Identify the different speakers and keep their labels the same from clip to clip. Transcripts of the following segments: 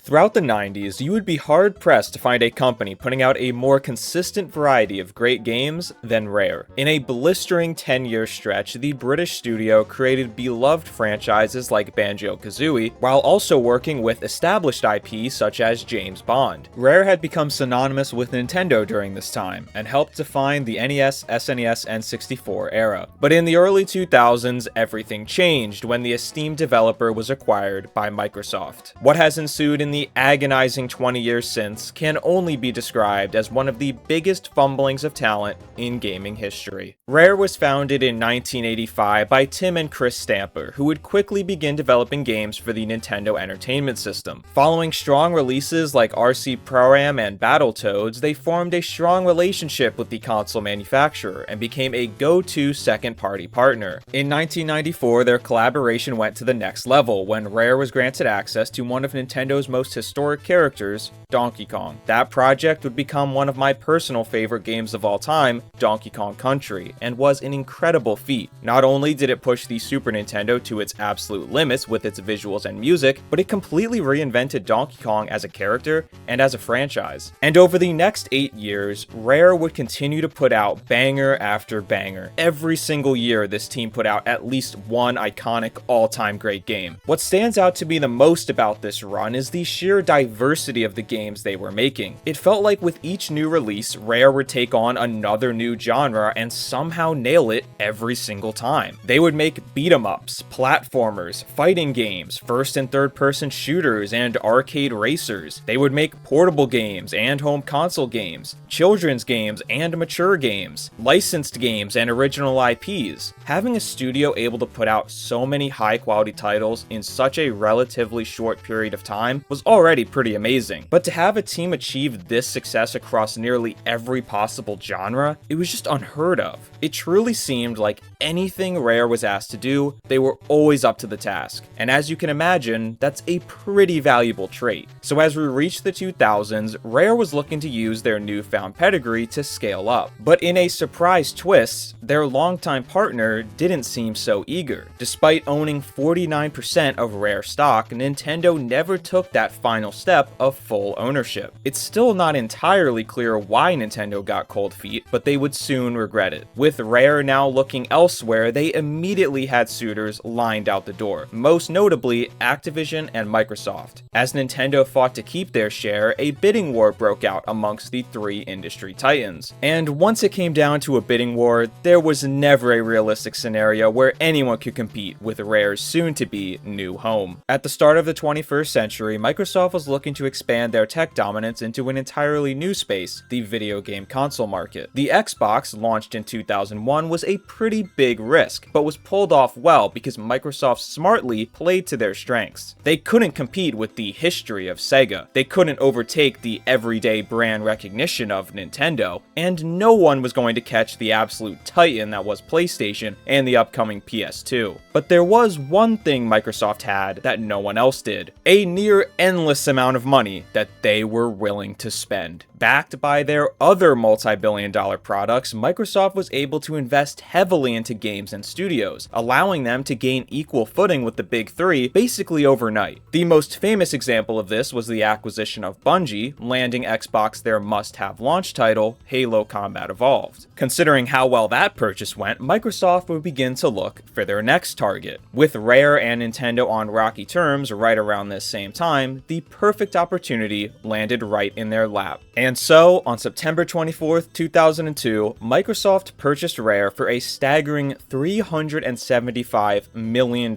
Speaker 1: Throughout the 90s, you would be hard-pressed to find a company putting out a more consistent variety of great games than Rare. In a blistering 10-year stretch, the British studio created beloved franchises like Banjo-Kazooie, while also working with established IP such as James Bond. Rare had become synonymous with Nintendo during this time, and helped define the NES, SNES, and 64 era. But in the early 2000s, everything changed when the esteemed developer was acquired by Microsoft. What has ensued in the agonizing 20 years since can only be described as one of the biggest fumblings of talent in gaming history. Rare was founded in 1985 by Tim and Chris Stamper, who would quickly begin developing games for the Nintendo Entertainment System. Following strong releases like RC Pro-Am and Battletoads, they formed a strong relationship with the console manufacturer and became a go-to second-party partner. In 1994, their collaboration went to the next level when Rare was granted access to one of Nintendo's most historic characters, Donkey Kong. That project would become one of my personal favorite games of all time, Donkey Kong Country, and was an incredible feat. Not only did it push the Super Nintendo to its absolute limits with its visuals and music, but it completely reinvented Donkey Kong as a character and as a franchise. And over the next 8 years, Rare would continue to put out banger after banger. Every single year, this team put out at least one iconic all-time great game. What stands out to be the most about this run is the sheer diversity of the games they were making. It felt like with each new release, Rare would take on another new genre and somehow nail it every single time. They would make beat-em-ups, platformers, fighting games, first and third person shooters, and arcade racers. They would make portable games and home console games, children's games and mature games, licensed games and original IPs. Having a studio able to put out so many high-quality titles in such a relatively short period of time was already pretty amazing. But to have a team achieve this success across nearly every possible genre, it was just unheard of. It truly seemed like anything Rare was asked to do, they were always up to the task. And as you can imagine, that's a pretty valuable trait. So as we reached the 2000s, Rare was looking to use their newfound pedigree to scale up. But in a surprise twist, their longtime partner didn't seem so eager. Despite owning 49% of Rare stock, Nintendo never took that final step of full ownership. It's still not entirely clear why Nintendo got cold feet, but they would soon regret it. With Rare now looking elsewhere, they immediately had suitors lined out the door, most notably Activision and Microsoft. As Nintendo fought to keep their share, a bidding war broke out amongst the three industry titans. And once it came down to a bidding war, there was never a realistic scenario where anyone could compete with Rare's soon-to-be new home. At the start of the 21st century, Microsoft was looking to expand their tech dominance into an entirely new space, the video game console market. The Xbox, launched in 2001, was a pretty big risk, but was pulled off well because Microsoft smartly played to their strengths. They couldn't compete with the history of Sega, they couldn't overtake the everyday brand recognition of Nintendo, and no one was going to catch the absolute titan that was PlayStation and the upcoming PS2. But there was one thing Microsoft had that no one else did: a near endless amount of money that they were willing to spend. Backed by their other multi-billion-dollar products, Microsoft was able to invest heavily into games and studios, allowing them to gain equal footing with the big three basically overnight. The most famous example of this was the acquisition of Bungie, landing Xbox their must-have launch title, Halo Combat Evolved. Considering how well that purchase went, Microsoft would begin to look for their next target. With Rare and Nintendo on rocky terms right around this same time, the perfect opportunity landed right in their lap. And so, on September 24th, 2002, Microsoft purchased Rare for a staggering $375 million,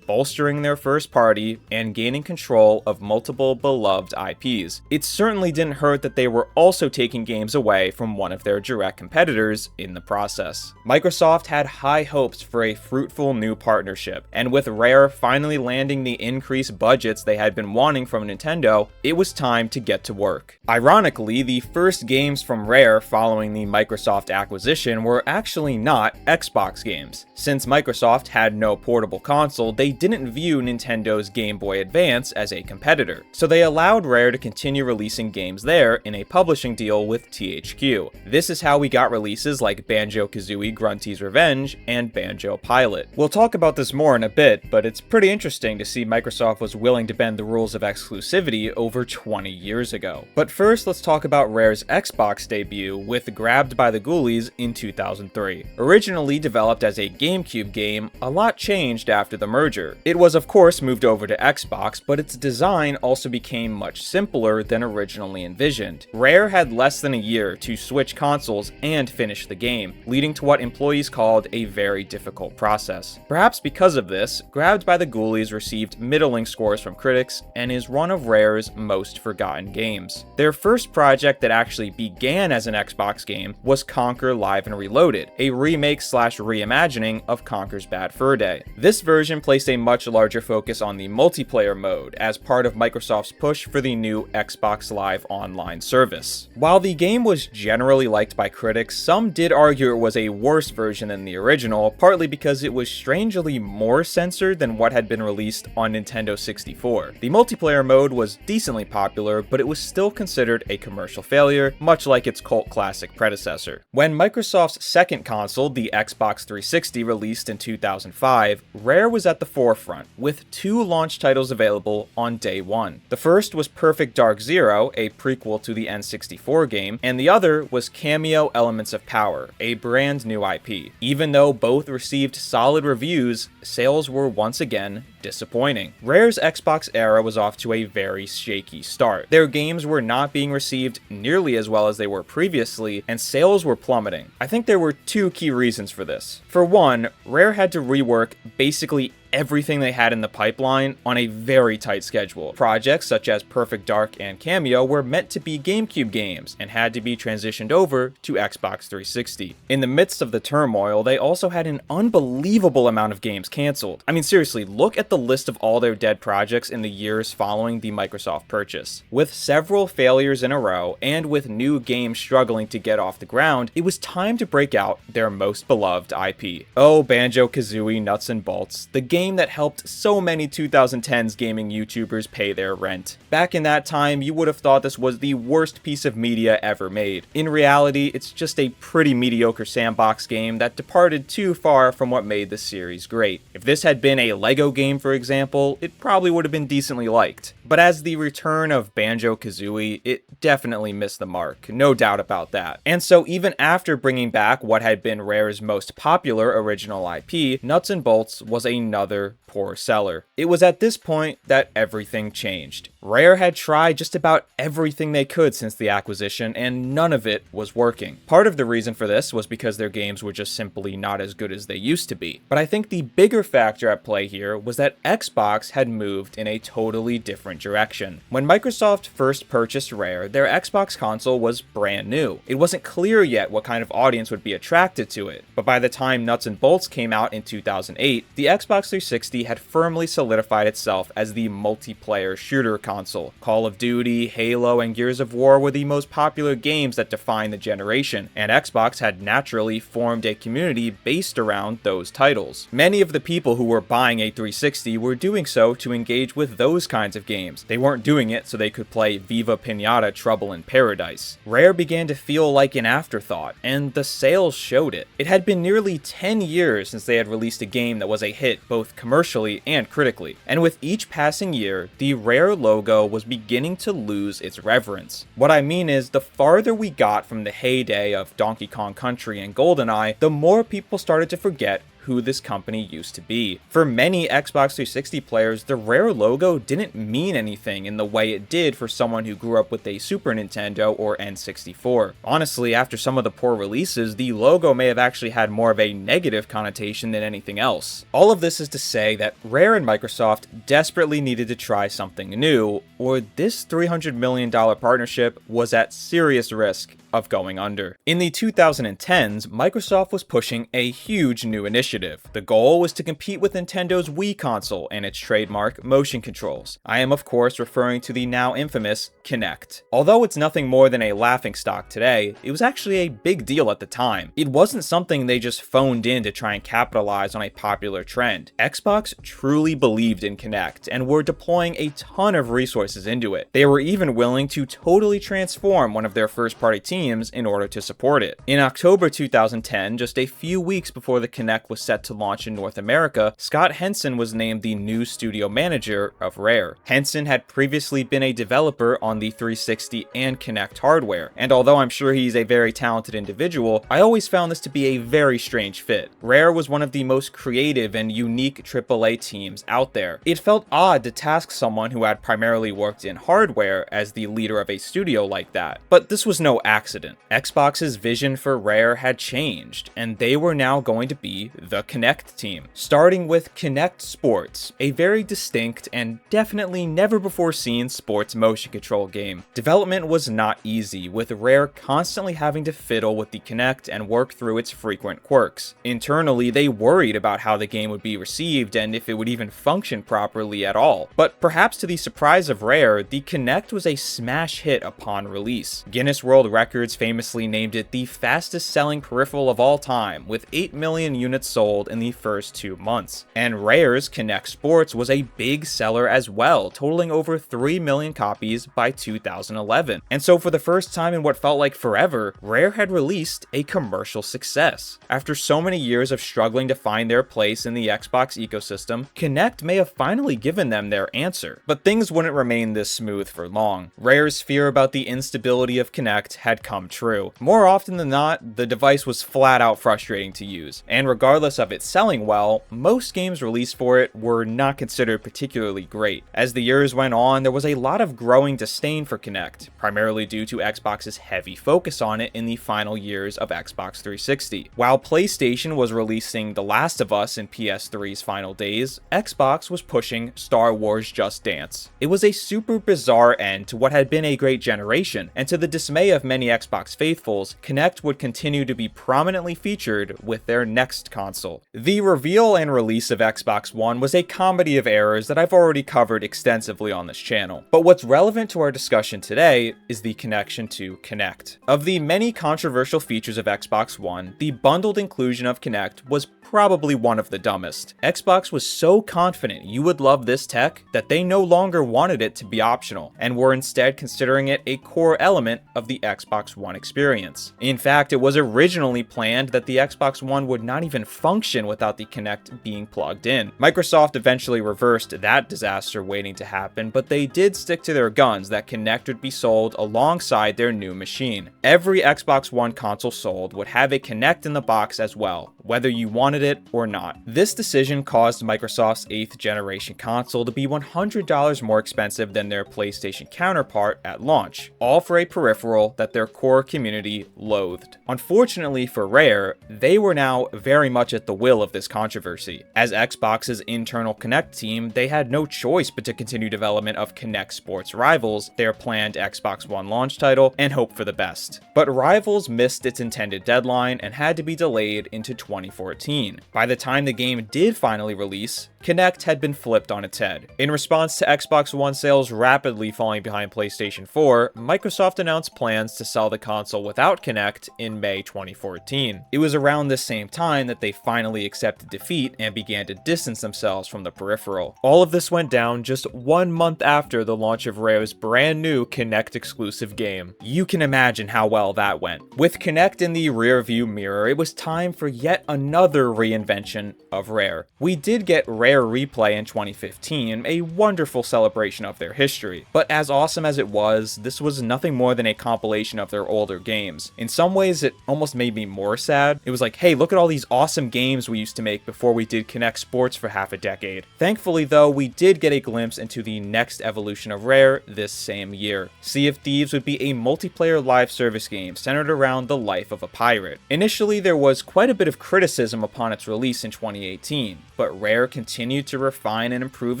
Speaker 1: bolstering their first party and gaining control of multiple beloved IPs. It certainly didn't hurt that they were also taking games away from one of their direct competitors in the process. Microsoft had high hopes for a fruitful new partnership, and with Rare finally landing the increased budgets they had been wanting from Nintendo, it was time to get to work. Ironically, the first games from Rare following the Microsoft acquisition were actually not Xbox games. Since Microsoft had no portable console, they didn't view Nintendo's Game Boy Advance as a competitor, so they allowed Rare to continue releasing games there in a publishing deal with THQ. This is how we got releases like Banjo-Kazooie Grunty's Revenge and Banjo Pilot. We'll talk about this more in a bit, but it's pretty interesting to see Microsoft was willing to bend the rules of exclusivity over 20 years ago. But first, let's talk about Rare's Xbox debut with Grabbed by the Ghoulies in 2003. Originally developed as a GameCube game, a lot changed after the merger. It was of course moved over to Xbox, but its design also became much simpler than originally envisioned. Rare had less than a year to switch consoles and finish the game, leading to what employees called a very difficult process. Perhaps because of this, Grabbed by the Ghoulies received middling scores from critics and is one of Rare's most forgotten games. Their first project that actually began as an Xbox game was Conker Live and Reloaded, a remake/reimagining of Conker's Bad Fur Day. This version placed a much larger focus on the multiplayer mode as part of Microsoft's push for the new Xbox Live Online service. While the game was generally liked by critics, some did argue it was a worse version than the original, partly because it was strangely more censored than what had been released on Nintendo 64. The multiplayer mode was decently popular, but it was still considered a commercial failure, much like its cult classic predecessor. When Microsoft's second console, the Xbox 360, released in 2005, Rare was at the forefront, with two launch titles available on day one. The first was Perfect Dark Zero, a prequel to the N64 game, and the other was Cameo Elements of Power, a brand new IP. Even though both received solid reviews, sales were once again disappointing. Rare's Xbox era was off to a very shaky start. Their games were not being received nearly as well as they were previously, and sales were plummeting. I think there were two key reasons for this. For one, Rare had to rework basically everything they had in the pipeline on a very tight schedule. Projects such as Perfect Dark and Cameo were meant to be GameCube games and had to be transitioned over to Xbox 360. In the midst of the turmoil, they also had an unbelievable amount of games canceled. I mean, seriously, look at the list of all their dead projects in the years following the Microsoft purchase. With several failures in a row, and with new games struggling to get off the ground, it was time to break out their most beloved IP. Oh, Banjo-Kazooie Nuts and Bolts, the game that helped so many 2010s gaming YouTubers pay their rent. Back in that time, you would have thought this was the worst piece of media ever made. In reality, it's just a pretty mediocre sandbox game that departed too far from what made the series great. If this had been a Lego game, for example, it probably would have been decently liked. But as the return of Banjo-Kazooie, it definitely missed the mark, no doubt about that. And so even after bringing back what had been Rare's most popular original IP, Nuts and Bolts was another poor seller. It was at this point that everything changed. Rare had tried just about everything they could since the acquisition, and none of it was working. Part of the reason for this was because their games were just simply not as good as they used to be. But I think the bigger factor at play here was that Xbox had moved in a totally different direction. When Microsoft first purchased Rare, their Xbox console was brand new. It wasn't clear yet what kind of audience would be attracted to it, but by the time Nuts and Bolts came out in 2008, the Xbox 360 had firmly solidified itself as the multiplayer shooter console. Call of Duty, Halo, and Gears of War were the most popular games that defined the generation, and Xbox had naturally formed a community based around those titles. Many of the people who were buying a 360 were doing so to engage with those kinds of games. They weren't doing it so they could play Viva Pinata Trouble in Paradise. Rare began to feel like an afterthought, and the sales showed it. It had been nearly 10 years since they had released a game that was a hit both commercially and critically, and with each passing year, the Rare logo was beginning to lose its reverence. What I mean is, the farther we got from the heyday of Donkey Kong Country and GoldenEye, the more people started to forget who this company used to be. For many Xbox 360 players, the Rare logo didn't mean anything in the way it did for someone who grew up with a Super Nintendo or N64. Honestly, after some of the poor releases, the logo may have actually had more of a negative connotation than anything else. All of this is to say that Rare and Microsoft desperately needed to try something new, or this $300 million partnership was at serious risk of going under. In the 2010s, Microsoft was pushing a huge new initiative. The goal was to compete with Nintendo's Wii console and its trademark motion controls. I am of course referring to the now infamous Kinect. Although it's nothing more than a laughingstock today, it was actually a big deal at the time. It wasn't something they just phoned in to try and capitalize on a popular trend. Xbox truly believed in Kinect and were deploying a ton of resources into it. They were even willing to totally transform one of their first-party teams teams in order to support it. In October 2010, just a few weeks before the Kinect was set to launch in North America, Scott Henson was named the new studio manager of Rare. Henson had previously been a developer on the 360 and Kinect hardware, and although I'm sure he's a very talented individual, I always found this to be a very strange fit. Rare was one of the most creative and unique AAA teams out there. It felt odd to task someone who had primarily worked in hardware as the leader of a studio like that. But this was no accident. Xbox's vision for Rare had changed, and they were now going to be the Kinect team. Starting with Kinect Sports, a very distinct and definitely never before seen sports motion control game. Development was not easy, with Rare constantly having to fiddle with the Kinect and work through its frequent quirks. Internally, they worried about how the game would be received and if it would even function properly at all. But perhaps to the surprise of Rare, the Kinect was a smash hit upon release. Guinness World Records famously named it the fastest selling peripheral of all time, with 8 million units sold in the first 2 months. And Rare's Kinect Sports was a big seller as well, totaling over 3 million copies by 2011. And so for the first time in what felt like forever, Rare had released a commercial success. After so many years of struggling to find their place in the Xbox ecosystem, Kinect may have finally given them their answer. But things wouldn't remain this smooth for long. Rare's fear about the instability of Kinect had come true. More often than not, the device was flat out frustrating to use, and regardless of it selling well, most games released for it were not considered particularly great. As the years went on, there was a lot of growing disdain for Kinect, primarily due to Xbox's heavy focus on it in the final years of Xbox 360. While PlayStation was releasing The Last of Us in PS3's final days, Xbox was pushing Star Wars Just Dance. It was a super bizarre end to what had been a great generation, and to the dismay of many Xbox faithfuls, Kinect would continue to be prominently featured with their next console. The reveal and release of Xbox One was a comedy of errors that I've already covered extensively on this channel, but what's relevant to our discussion today is the connection to Kinect. Of the many controversial features of Xbox One, the bundled inclusion of Kinect was probably one of the dumbest. Xbox was so confident you would love this tech that they no longer wanted it to be optional, and were instead considering it a core element of the Xbox One experience. In fact, it was originally planned that the Xbox One would not even function without the Kinect being plugged in. Microsoft eventually reversed that disaster waiting to happen, but they did stick to their guns that Kinect would be sold alongside their new machine. Every Xbox One console sold would have a Kinect in the box as well, whether you wanted it or not. This decision caused Microsoft's 8th generation console to be $100 more expensive than their PlayStation counterpart at launch, all for a peripheral that their core community loathed. Unfortunately for Rare, they were now very much at the will of this controversy. As Xbox's internal Kinect team, they had no choice but to continue development of Kinect Sports Rivals, their planned Xbox One launch title, and hope for the best. But Rivals missed its intended deadline and had to be delayed into 2014. By the time the game did finally release, Kinect had been flipped on its head. In response to Xbox One sales rapidly falling behind PlayStation 4, Microsoft announced plans to sell the console without Kinect in May 2014. It was around this same time that they finally accepted defeat and began to distance themselves from the peripheral. All of this went down just 1 month after the launch of Rare's brand new Kinect exclusive game. You can imagine how well that went. With Kinect in the rearview mirror, it was time for yet another reinvention of Rare. We did get Rare Replay in 2015, a wonderful celebration of their history. But as awesome as it was, this was nothing more than a compilation of their older games. In some ways, it almost made me more sad. It was like, hey, look at all these awesome games we used to make before we did Kinect Sports for half a decade. Thankfully though, we did get a glimpse into the next evolution of Rare this same year. Sea of Thieves would be a multiplayer live service game centered around the life of a pirate. Initially, there was quite a bit of criticism upon its release in 2018, but Rare continued to refine and improve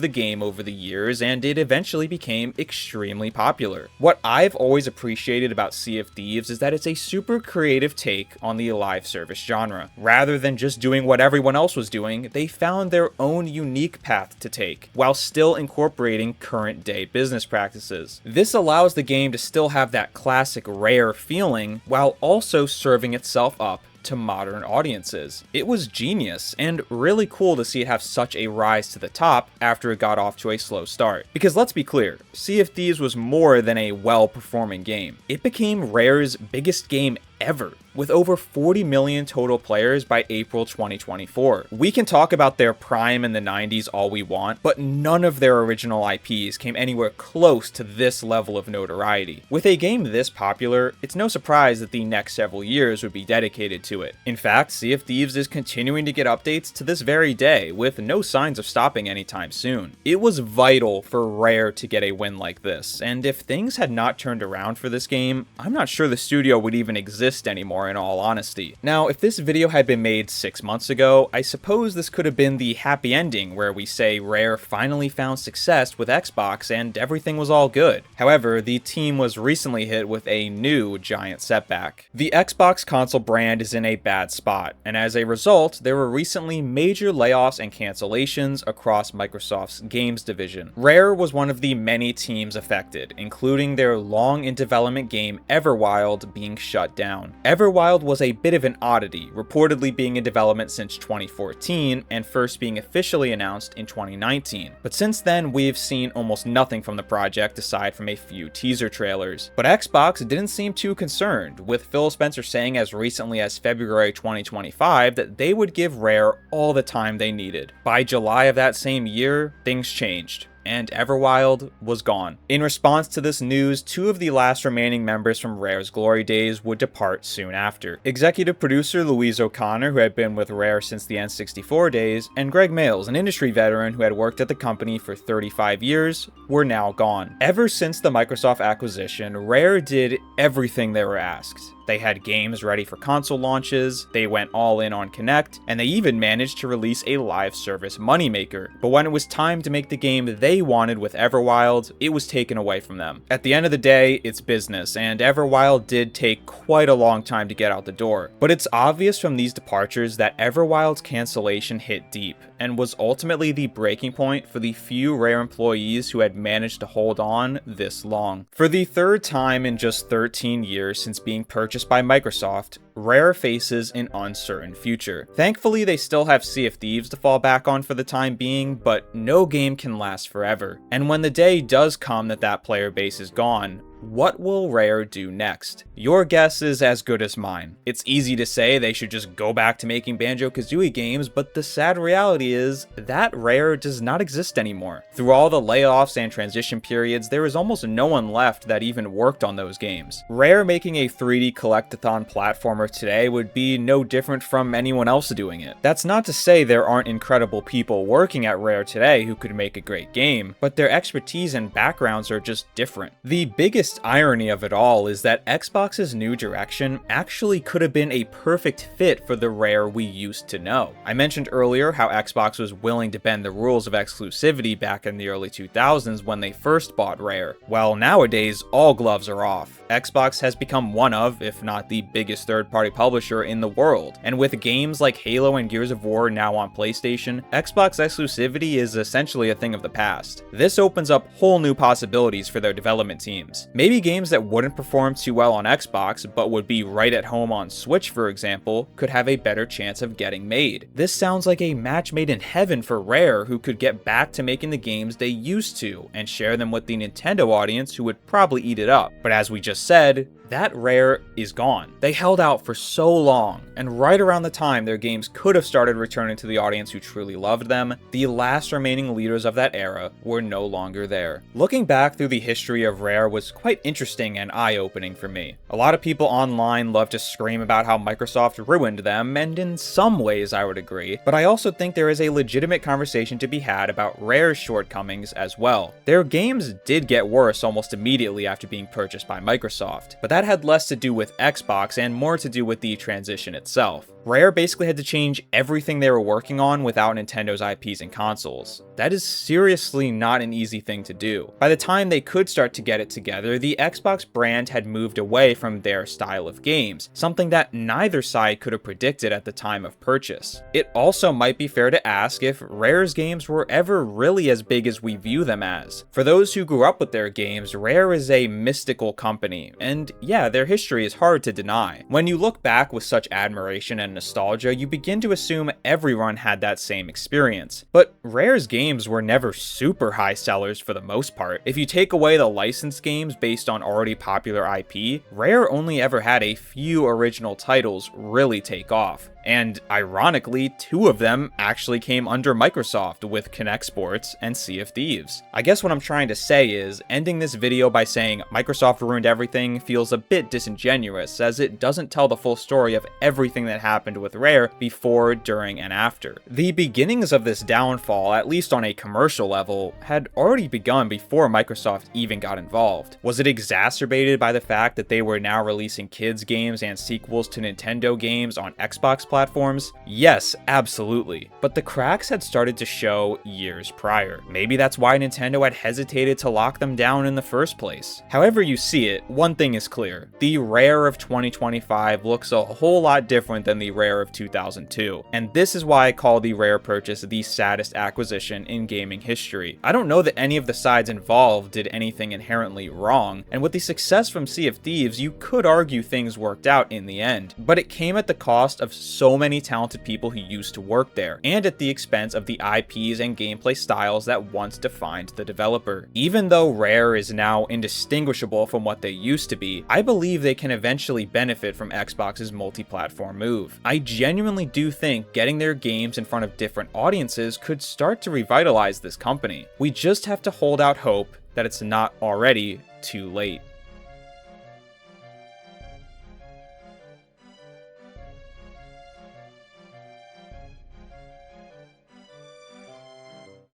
Speaker 1: the game over the years, and it eventually became extremely popular. What I've always appreciated about Sea of Thieves is that it's a super creative take on the live service genre. Rather than just doing what everyone else was doing, they found their own unique path to take, while still incorporating current day business practices. This allows the game to still have that classic Rare feeling, while also serving itself up to modern audiences. It was genius, and really cool to see it have such a rise to the top after it got off to a slow start. Because let's be clear, Sea of Thieves was more than a well-performing game. It became Rare's biggest game ever, with over 40 million total players by April 2024. We can talk about their prime in the 90s all we want, but none of their original IPs came anywhere close to this level of notoriety. With a game this popular, it's no surprise that the next several years would be dedicated to it. In fact, Sea of Thieves is continuing to get updates to this very day, with no signs of stopping anytime soon. It was vital for Rare to get a win like this, and if things had not turned around for this game, I'm not sure the studio would even exist anymore, in all honesty. Now, if this video had been made 6 months ago, I suppose this could have been the happy ending where we say Rare finally found success with Xbox and everything was all good. However, the team was recently hit with a new giant setback. The Xbox console brand is in a bad spot, and as a result, there were recently major layoffs and cancellations across Microsoft's games division. Rare was one of the many teams affected, including their long in development game Everwild being shut down. Everwild was a bit of an oddity, reportedly being in development since 2014 and first being officially announced in 2019. But since then, we've seen almost nothing from the project aside from a few teaser trailers. But Xbox didn't seem too concerned, with Phil Spencer saying as recently as February 2025 that they would give Rare all the time they needed. By July of that same year, things changed, and Everwild was gone. In response to this news, 2 of the last remaining members from Rare's glory days would depart soon after. Executive producer Louise O'Connor, who had been with Rare since the N64 days, and Greg Mayles, an industry veteran who had worked at the company for 35 years, were now gone. Ever since the Microsoft acquisition, Rare did everything they were asked. They had games ready for console launches, they went all in on Kinect, and they even managed to release a live service moneymaker. But when it was time to make the game they wanted with Everwild, it was taken away from them. At the end of the day, it's business, and Everwild did take quite a long time to get out the door. But it's obvious from these departures that Everwild's cancellation hit deep, and was ultimately the breaking point for the few Rare employees who had managed to hold on this long. For the third time in just 13 years since being purchased by Microsoft, Rare faces an uncertain future. Thankfully, they still have Sea of Thieves to fall back on for the time being, but no game can last forever. And when the day does come that that player base is gone, what will Rare do next? Your guess is as good as mine. It's easy to say they should just go back to making Banjo-Kazooie games, but the sad reality is that Rare does not exist anymore. Through all the layoffs and transition periods, there is almost no one left that even worked on those games. Rare making a 3D collectathon platformer today would be no different from anyone else doing it. That's not to say there aren't incredible people working at Rare today who could make a great game, but their expertise and backgrounds are just different. The biggest irony of it all is that Xbox's new direction actually could have been a perfect fit for the Rare we used to know. I mentioned earlier how Xbox was willing to bend the rules of exclusivity back in the early 2000s when they first bought Rare. Well, nowadays, all gloves are off. Xbox has become one of, if not the biggest third-party publisher in the world, and with games like Halo and Gears of War now on PlayStation, Xbox exclusivity is essentially a thing of the past. This opens up whole new possibilities for their development teams. Maybe games that wouldn't perform too well on Xbox, but would be right at home on Switch, for example, could have a better chance of getting made. This sounds like a match made in heaven for Rare, who could get back to making the games they used to, and share them with the Nintendo audience, who would probably eat it up. But as we just said, that Rare is gone. They held out for so long, and right around the time their games could have started returning to the audience who truly loved them, the last remaining leaders of that era were no longer there. Looking back through the history of Rare was quite interesting and eye-opening for me. A lot of people online love to scream about how Microsoft ruined them, and in some ways I would agree, but I also think there is a legitimate conversation to be had about Rare's shortcomings as well. Their games did get worse almost immediately after being purchased by Microsoft, but that had less to do with Xbox and more to do with the transition itself. Rare basically had to change everything they were working on without Nintendo's IPs and consoles. That is seriously not an easy thing to do. By the time they could start to get it together, together, the Xbox brand had moved away from their style of games, something that neither side could have predicted at the time of purchase. It also might be fair to ask if Rare's games were ever really as big as we view them as. For those who grew up with their games, Rare is a mystical company, and yeah, their history is hard to deny. When you look back with such admiration and nostalgia, you begin to assume everyone had that same experience. But Rare's games were never super high sellers for the most part. If you take away the licensed games based on already popular IP, Rare only ever had a few original titles really take off. And ironically, 2 of them actually came under Microsoft with Kinect Sports and Sea of Thieves. I guess what I'm trying to say is, ending this video by saying Microsoft ruined everything feels a bit disingenuous, as it doesn't tell the full story of everything that happened with Rare before, during, and after. The beginnings of this downfall, at least on a commercial level, had already begun before Microsoft even got involved. Was it exacerbated by the fact that they were now releasing kids games and sequels to Nintendo games on Xbox platforms? Yes, absolutely. But the cracks had started to show years prior. Maybe that's why Nintendo had hesitated to lock them down in the first place. However you see it, one thing is clear. The Rare of 2025 looks a whole lot different than the Rare of 2002. And this is why I call the Rare purchase the saddest acquisition in gaming history. I don't know that any of the sides involved did anything inherently wrong, and with the success from Sea of Thieves, you could argue things worked out in the end. But it came at the cost of so many talented people who used to work there, and at the expense of the IPs and gameplay styles that once defined the developer. Even though Rare is now indistinguishable from what they used to be, I believe they can eventually benefit from Xbox's multi-platform move. I genuinely do think getting their games in front of different audiences could start to revitalize this company. We just have to hold out hope that it's not already too late.